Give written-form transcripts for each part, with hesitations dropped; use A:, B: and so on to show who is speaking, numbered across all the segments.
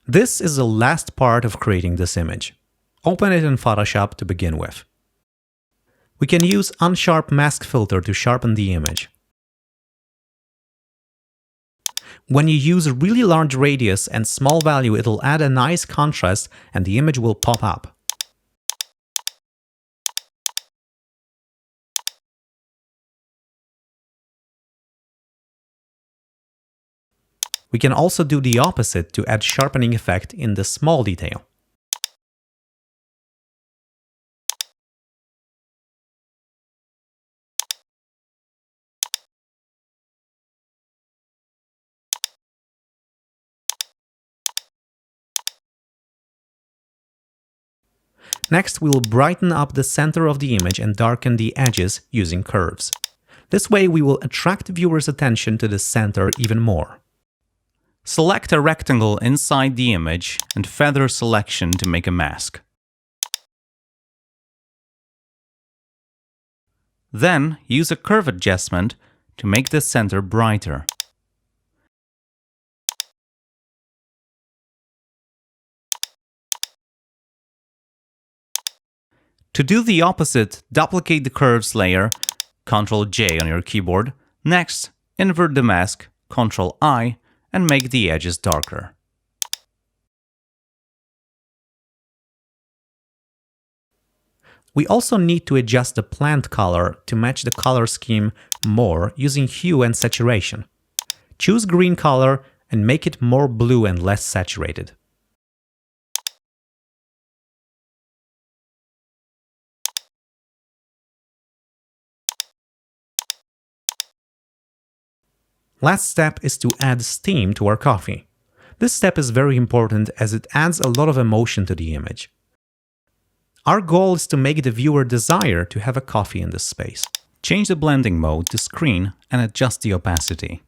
A: This is the last part of creating this image. Open it in Photoshop to begin with. We can use Unsharp Mask Filter to sharpen the image. When you use a really large radius and small value, it'll add a nice contrast and the image will pop up. We can also do the opposite to add sharpening effect in the small detail. Next, we will brighten up the center of the image and darken the edges using curves. This way we will attract viewers' attention to the center even more. Select a rectangle inside the image and feather selection to make a mask. Then use a curve adjustment to make the center brighter. To do the opposite, duplicate the curves layer, Ctrl-J on your keyboard. Next, invert the mask, Ctrl-I, and make the edges darker. We also need to adjust the plant color to match the color scheme more using hue and saturation. Choose green color and make it more blue and less saturated. Last step is to add steam to our coffee. This step is very important as it adds a lot of emotion to the image. Our goal is to make the viewer desire to have a coffee in this space. Change the blending mode to screen and adjust the opacity.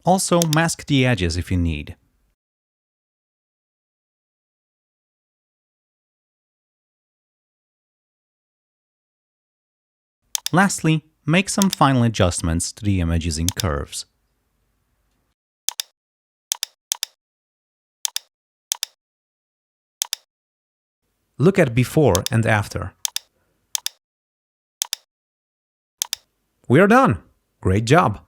A: Also, mask the edges if you need. Lastly, make some final adjustments to the image using curves. Look at before and after. We are done! Great job!